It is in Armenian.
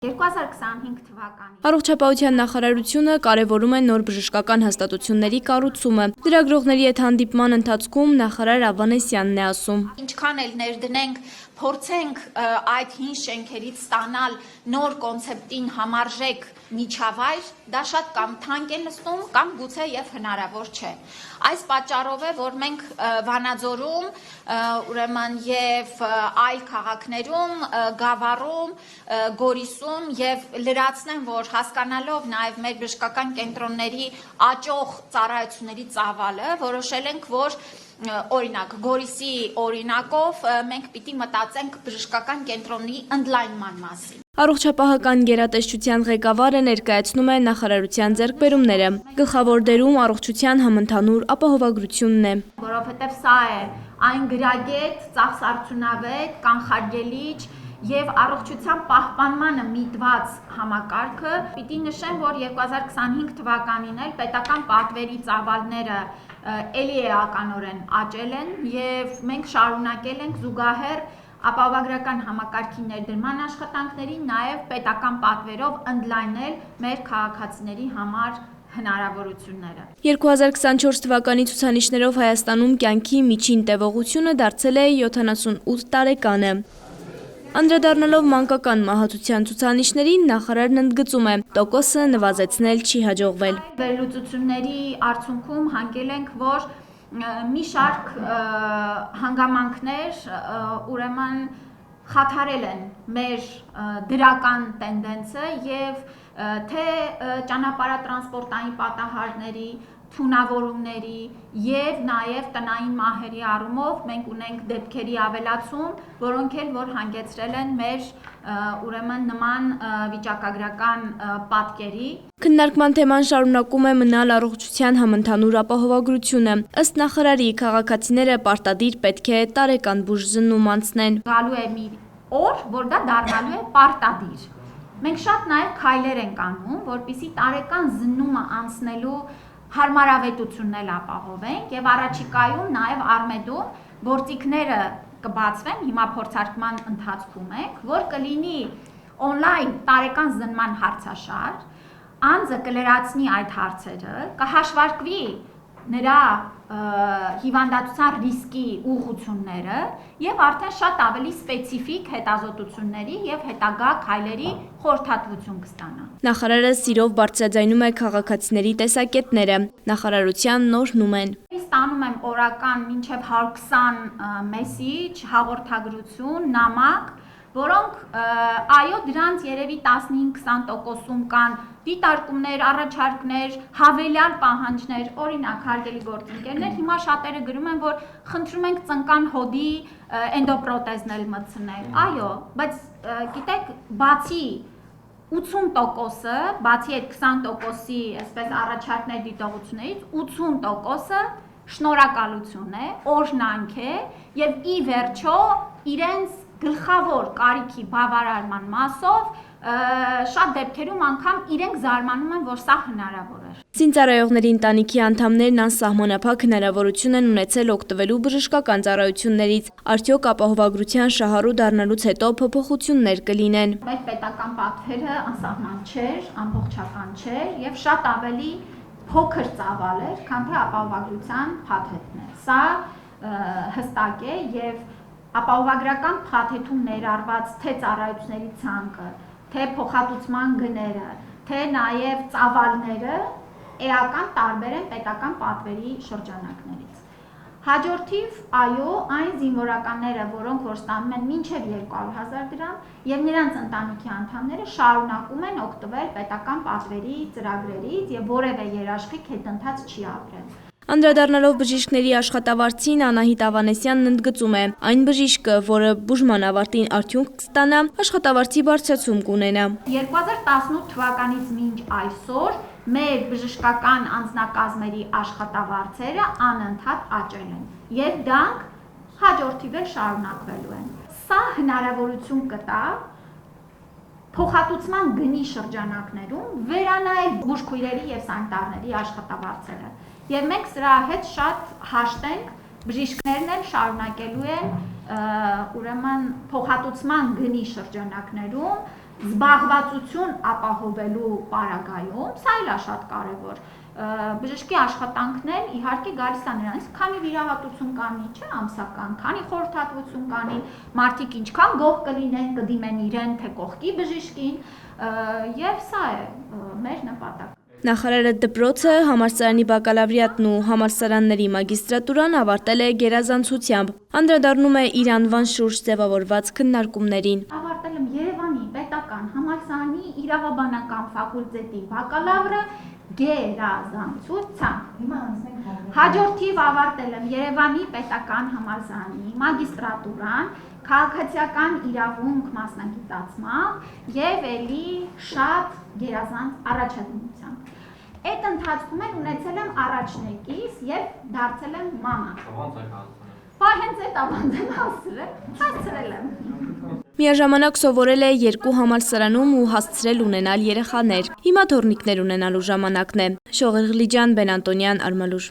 2025 թվականի Առողջապահության նախարարությունը կարևորում է նոր բժշկական հաստատությունների կառուցումը։ Լրագրողների հետ հանդիպման ընթացքում նախարար Ավանեսյանն է ասում. Ինչքան էլ ներդնենք, փորձենք այդ հին շենքերից ստանալ նոր կոնցեպտին համարժեք միջավայր, դա շատ կամ թանկ է նստում, կամ գուցե եւ հնարավոր չէ։ Այս պատճառով է, որ մենք Վանաձորում, ուրեմն եւ այլ քաղաքներում, Գավառում, Գորիսում եւ լրացնեմ, որ հասկանալով նաեւ մեր բժշկական կենտրոնների աճող ծառայությունների ծավալը, որոշել ենք, որ օրինակ Գորիսի օրինակով մենք պիտի մտածենք բժշկական կենտրոնի ընդլայնման մասին։ Առողջապահական գերատեսչության ղեկավարը ներկայացնում է նախարարության ձեռքբերումները։ Գլխավոր դերում առողջության համընդհանուր ապահովագրությունն է։ Որովհետև սա է այն գրագետ, ծախսարդյունավետ, կանխարգելիչ եւ առողջության պահպանմանը միտված համակարգը։ Պիտի նշեմ, որ 2025 թվականին էլ պետական պատվերի ծավալները էլի էականորեն աճել են եւ մենք շարունակել ենք զուգահեռ ապահովագրական համակարգի ներդրման աշխատանքներին, նաեւ պետական պատվերով ընդլայնել մեր քաղաքացիների համար հնարավորությունները։ 2024 թվականի ցուցանիշներով Հայաստանում կյանքի միջին տևողությունը դարձել է 78 տարեկանը։ Անդրադառնալով մանկական մահացության ցուցանիշներին, նախարարն ընդգծում է, տոկոսը նվազեցնել չի հաջողվել։ Վերլուծությունների արդյունքում հանգել ենք, որ մի շարք հանգամանքներ ուրեմն խաթարել են մեր դրական տենդենսը եւ թե ճանապարհատրանսպորտային պատահարների, թունավորումների եւ նաեւ տնային մահերի առումով մենք ունենք դեպքերի ավելացում, որոնք էլ որ հանգեցրել են մեր ուրեմն նման վիճակագրական պատկերի։ Քննարկման թեման շարունակում է մնալ առողջության համընդհանուր ապահովագրությունը։ Ըստ նախարարի, քաղաքացիները պարտադիր պետք է տարեկան բուժզննում անցնեն։ Գալու է մի օր, որ դա դառնալու է պարտադիր։ Մենք շատ նաեւ քայլեր ենք անում, որպեսզի տարեկան զննումը անցնելու հարմարավետությունն էլ ապահովենք եւ առաջիկայում նաեւ Արմեդում գործիքները կբացվեն, հիմա փորձարկման ընթացքում ենք, որ կլինի on-line տարեկան զննման հարցաշար, անձը կլրացնի այդ հարցերը, կհաշվարկվի նրա հիվանդացության ռիսկի ուղղությունները եւ արդեն շատ ավելի սպეციფიկ հետազոտությունների եւ հետագա քայլերի խորհրդատվություն կստանա։ Նախարարը սիրով բարձրաձայնում է քաղաքացիների տեսակետները։ Նախարարության նորհնում են։ Ստանում եմ օրական մինչև 120 մեսիջ, հաղորդագրություն, նամակ, որոնք այո դրանց երևի 15-20%-ում կան դիտարկումներ, առաջարկներ, հավելյալ պահանջներ, օրինակ հարգելի գործընկերներ, հիմա շատերը գրում են, որ խնդրում ենք ծնկան հոդի էնդոպրոթեզն մտցնել։ Այո, բայց գիտեք, բացի 80%-ը, բացի այդ 20%-ի, այսպես առաջարկներ դիտողություններից, 80%-ը շնորհակալություն է, օրհնանք է եւ ի վերջո իրենց գլխավոր կարիքի բավարարման մասով շատ դեպքերում անգամ իրենք զարմանում են, որ սա հնարավոր է։ Զինծառայողների ընտանիքի անդամներն անսահմանափակ հնարավորություն են ունեցել օգտվելու բժշկական ծառայություններից։ Արդյոք ապահովագրության շահառու դառնալուց հետո փոփոխություններ կլինեն։ Մեր պետական պատվերը անսահման չէր, ամբողջական չէր եւ շատ ավելի փոքր ծավալ էր, քան թե ապահովագրության փաթեթն է։ Սա հստակ է եւ ապահովագրական փաթեթում ներառված թե ծառայությունների ցանկը, թե փոխհատուցման գները, թե նաև ծավալները էական տարբեր են պետական պատվերի շրջանակներից։ Հաջորդիվ, այո, այն զինվորականները, որոնք որ ստանում են մինչև 200,000 դրամ եւ նրանց ընտանիքի անդամները շարունակում են օգտվել պետական պատվերի ծրագրերից եւ որևէ երաշխիք հետընթաց չի ապրել։ Անդրադառնալով բժիշկների աշխատավարձին, Անահիտ Ավանեսյանն ընդգծում է, այն բժիշկը, որը բուժման ավարտին արդյունք կստանա, աշխատավարձի բարձրացում կունենա։ 2018 թվականից մինչ այսօր մեր բժշկական անձնակազմերի աշխատավարձերը անընդհատ աճել են եւ դրանք հաջորդիվ էլ շարունակվելու են։ Սա հնարավորություն կտա փոխհատուցման գնի շրջանակներում վերանայել բուժքույրերի եւ սանիտարների աշխատավարձերը։ Եվ մենք սրա հետ շատ հաշտ ենք, բժիշկներն էլ շարունակելու են ուրեմն փոխհատուցման գնի շրջանակներում զբաղվածություն ապահովելու պարագայում, սա էլ է շատ կարևոր։ Բժշկի աշխատանքն էլ իհարկե գալիս է նրանից, քանի վիրահատություն կանի, չէ, ամսական, քանի խորհրդատվություն կանի, մարդիկ ինչքան գող կլինեն, կդիմեն իրեն, թե կողքի բժշկին, եւ սա է մեր նպատակը։ Նախարարը դպրոցը, համալսարանի բակալավրիատն ու համալսարանների մագիստրատուրան ավարտել է գերազանցությամբ, անդրադառնում է իր անվան շուրջ ձևավորված քննարկումներին։ Ավարտել եմ Երևանի պետական համալսարանի իրավաբանական ֆակուլտետի բակալավրը գերազանցությամբ։ Հաջորդիվ ավարտել եմ Երևանի պետական համալսարանի մագիստրատուրան քաղաքացիական իրավունք մասնագիտացմամբ եւ ելի շատ գերազանց առաջադիմությամբ։ Այդ ընթացքում էլ ունեցել եմ առաջնեկից եւ դարձել եմ մամա։ Բա հենց այդ ավանց եմ հասցրել եմ։ Միաժամանակ սովորել է 2 համալսարանում ու հասցրել ունենալ երեխաներ։ Հիմա թոռնիկներ ունենալու ժամանակն է։ Շողեր Ղլիջան, Բեն Անտոնյան, Արմալուր։